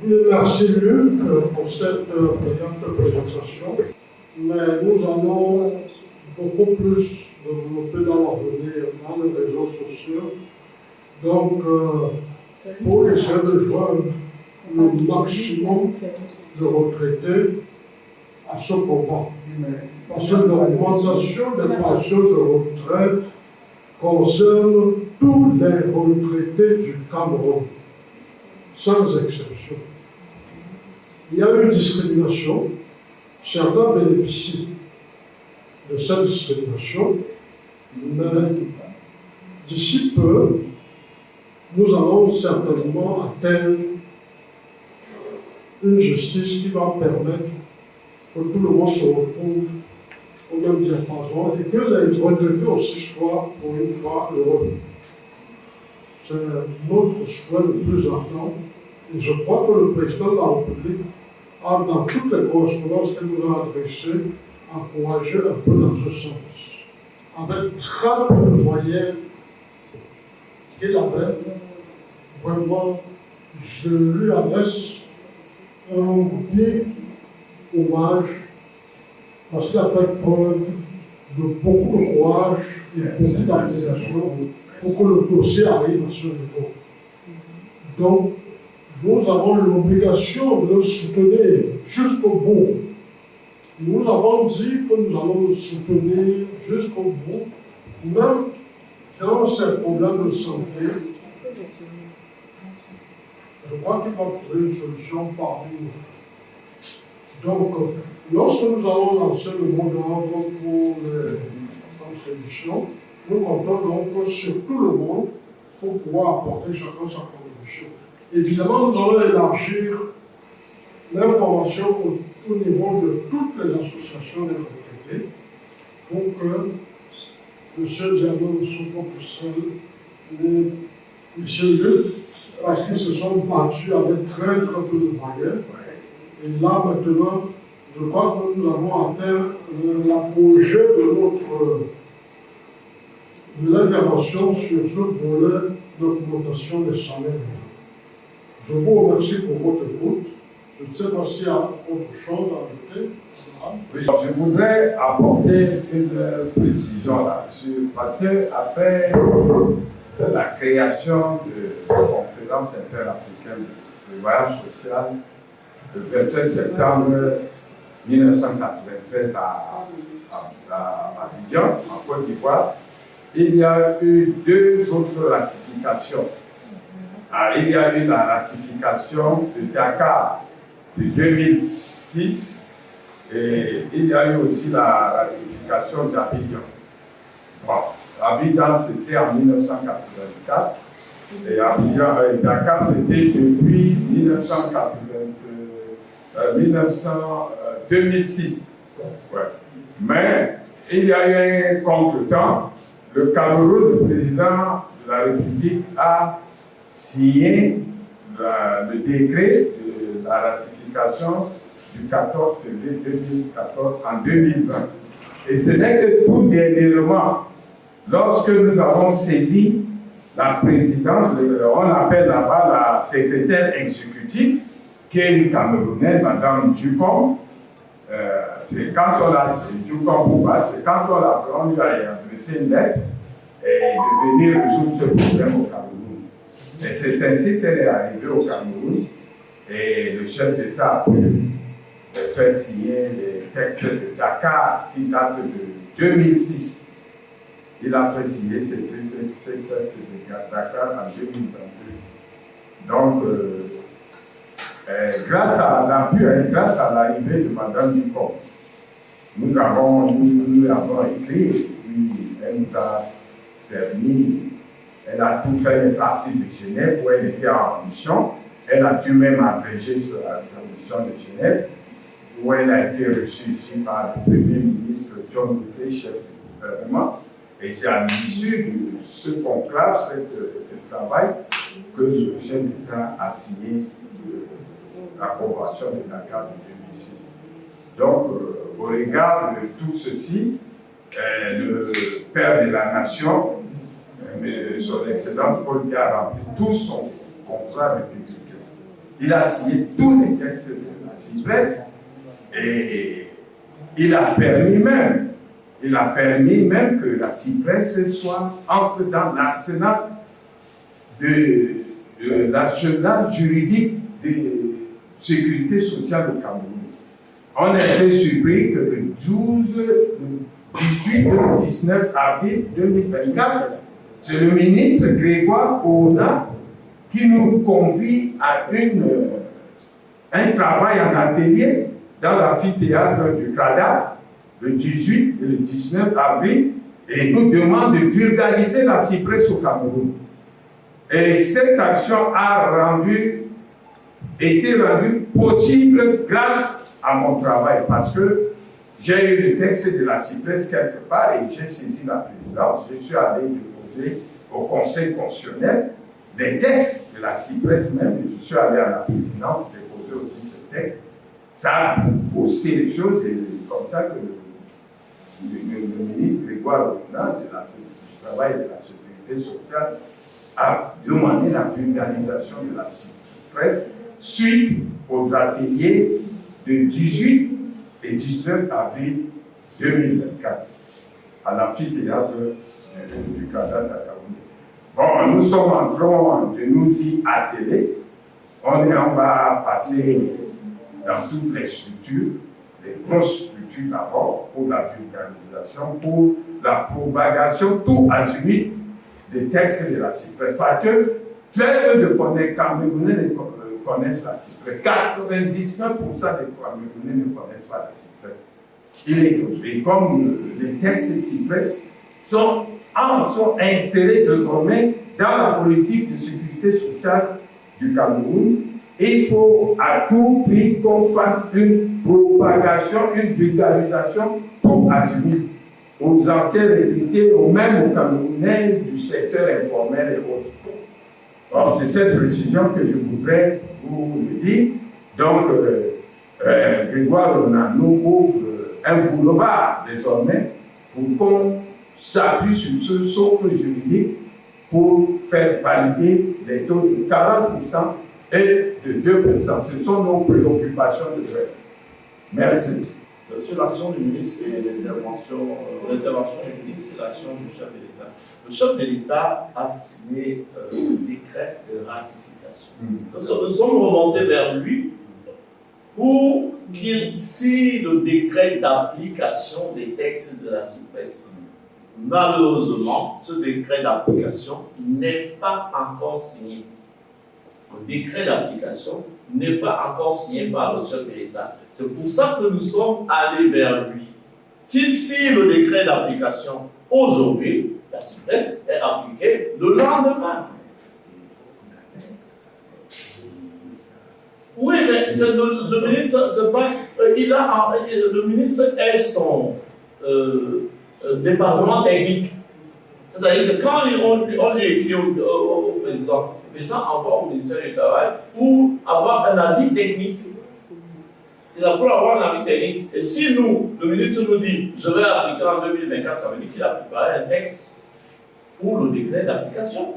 Merci Luc pour cette brillante présentation. Mais nous allons beaucoup plus développer dans l'avenir, dans les réseaux sociaux. Donc, pour essayer de joindre le maximum de retraités à ce combat. Parce que l'augmentation des pensions de retraite concerne tous les retraités du Cameroun, sans exception. Il y a une discrimination. Certains bénéficient de cette discrimination, mais d'ici peu, nous allons certainement atteindre une justice qui va permettre que tout le monde se retrouve au même diapason et que les retraités aussi soient pour une fois heureux. C'est notre souhait le plus ardent et je crois que le président de la République a, dans toutes les correspondances qu'il nous a adressées, encouragé un peu dans ce sens. Avec très peu de moyens qu'il avait, vraiment, je lui adresse un vif hommage parce qu'il a fait preuve de beaucoup de courage et beaucoup d'abnégation pour que le dossier arrive à ce niveau. Donc, nous avons l'obligation de le soutenir jusqu'au bout. Et nous avons dit que nous allons le soutenir jusqu'au bout, même dans ces problèmes de santé. Je crois qu'il va trouver une solution parmi nous. Donc, lorsque nous allons lancer le mot d'ordre pour les contributions, nous comptons donc sur tout le monde pour pouvoir apporter chacun sa contribution. Évidemment, nous allons élargir l'information au niveau de toutes les associations des retraités pour que M. Diallo ne soit pas seul, mais M. Luc, parce qu'ils se sont battus avec très peu de moyens. Et là, maintenant, je crois que nous avons atteint l'apogée de l'intervention sur ce volet d'augmentation des salaires. Je vous remercie pour votre écoute. Je ne sais pas s'il y a autre chose à ajouter. Oui, je voudrais apporter une précision là-dessus, parce qu'après la création de la conférence interafricaine de voyage social le 23 septembre 1993 à Abidjan, en Côte d'Ivoire, il y a eu deux autres ratifications. Il y a eu la ratification de Dakar de 2006 et il y a eu aussi la ratification d'Abidjan. Bon, Abidjan c'était en 1984 et Dakar c'était depuis 2006. Ouais. Mais il y a eu un contretemps. Le Cameroun, le président de la République, a signé le décret de la ratification du 14 février 2014 en 2020. Et ce n'est que tout dernièrement, lorsque nous avons saisi la présidence, on appelle là-bas la secrétaire exécutive, qui est une Camerounaise, Madame Dupont. C'est quand on l'a, c'est quand on lui a adressé une lettre de venir résoudre ce problème au Cameroun. Et c'est ainsi qu'elle est arrivée au Cameroun et le chef d'État a pu faire signer les textes de Dakar qui datent de 2006. Il a fait signer ces textes de Dakar en 2022. Donc, grâce à l'appui, grâce à l'arrivée de Mme Dupont, nous lui avons écrit et puis elle nous a permis, elle a tout fait une partie de Genève où elle était en mission. Elle a dû même abréger sa mission de Genève où elle a été reçue ici par le Premier ministre John Bouquet, chef du gouvernement. Et c'est à l'issue de ce conclave, ce travail, que le chef d'État a signé l'approbation de Dakar de 2006. Donc, au regard de tout ceci, le père de la nation, son Excellence Paul Biya, a rempli tout son contrat républicain. Il a signé tous les textes de la CIPRES et il a permis même que la CIPRES entre dans l'arsenal l'arsenal juridique de sécurité sociale au Cameroun. On a été surpris que le 18 et le 19 avril 2024, c'est le ministre Grégoire Oda qui nous convie à un travail en atelier dans l'amphithéâtre du CRADA le 18 et le 19 avril et nous demande de vulgariser la CIPRES au Cameroun. Et cette action a été rendue possible grâce à mon travail parce que j'ai eu le texte de la CIPRES quelque part et j'ai saisi la présidence. Je suis allé déposer au Conseil constitutionnel les textes de la CIPRES même. Je suis allé à la présidence déposer aussi ce texte. Ça a boosté les choses et c'est comme ça que le ministre Grégoire Ouna du travail de la sécurité sociale a demandé la vulgarisation de la CIPRES suite aux ateliers de 18 et 19 avril 2024 à l'amphithéâtre du Canada d'Akaoundé. Bon, nous sommes en train de nous y atteler. On va passer dans toutes les structures, les grosses structures d'abord, pour la vulgarisation, pour la propagation, tout azimut des textes de la CIPRES. Parce que très peu de Camerounais connaissent la CIPRES. 99% des Camerounais ne connaissent pas la CIPRES. Et comme les textes de CIPRES sont insérés désormais dans la politique de sécurité sociale du Cameroun, il faut à tout prix qu'on fasse une propagation, une vulgarisation pour azimut aux anciens réputés, même aux Camerounais du secteur informel et autres. Alors, c'est cette précision que je voudrais vous le dire. Donc, Grégoire nous ouvre un boulevard désormais pour qu'on s'appuie sur ce socle juridique pour faire valider les taux de 40% et de 2%. Ce sont nos préoccupations de fait. Merci. Sur l'action du ministre et l'intervention du ministre et l'action du chef de l'État. Le chef de l'État a signé le décret de ratification. Nous sommes remontés vers lui pour qu'il signe le décret d'application des textes de la CIPRES. Malheureusement, ce décret d'application n'est pas encore signé. Le décret d'application n'est pas encore signé par le chef de l'État. C'est pour ça que nous sommes allés vers lui. S'il signe le décret d'application aujourd'hui, la CIPRES est appliquée le lendemain. Oui, mais le ministre, le ministre est son département technique. C'est-à-dire que quand on lui écrit au président, le président envoie au ministère du Travail pour avoir un avis technique. Il a pour avoir un avis technique. Et si nous, le ministre nous dit, je vais appliquer en 2024, ça veut dire qu'il a préparé un texte pour le décret d'application.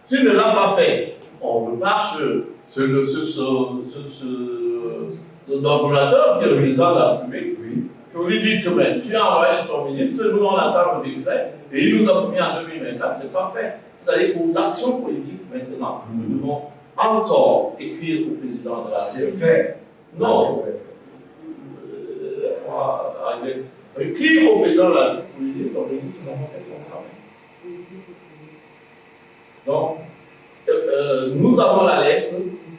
S'il ne l'a pas fait, on repart sur l'ordonnateur qui est le président de la République. On lui dit que tu as envoyé chez ton ministre, nous on attend le décret, et il nous a promis en 2024, c'est pas fait. C'est-à-dire pour l'action politique maintenant, nous devons encore écrire au président de la République. C'est fait. Non. Écrire au président de la République, ton ministre n'a pas fait son travail. Donc, nous avons la lettre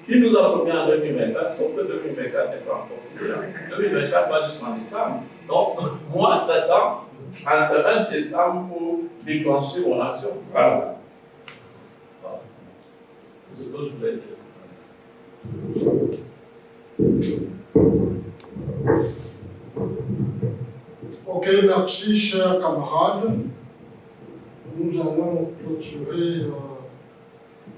qui nous a promis en 2024, sauf que 2024 n'est pas encore fini. 2024 va jusqu'en décembre. Donc, moi, j'attends entre 1 décembre pour déclencher mon action. Voilà. C'est ce que je voulais dire. Ok, merci, chers camarades. Nous allons clôturer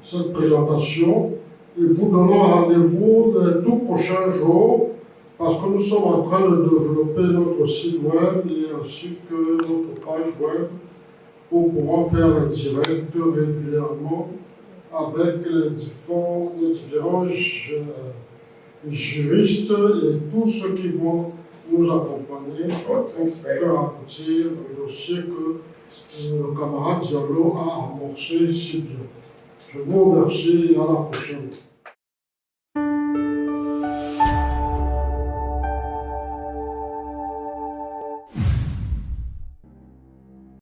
cette présentation et vous donnons rendez-vous les tout prochains jours parce que nous sommes en train de développer notre site web et ainsi que notre page web pour pouvoir faire les directs régulièrement avec les différents juristes et tous ceux qui vont nous accompagner votre pour expert. faire aboutir le dossier que le camarade Diallo a amorcé si bien. Je vous remercie et à la prochaine.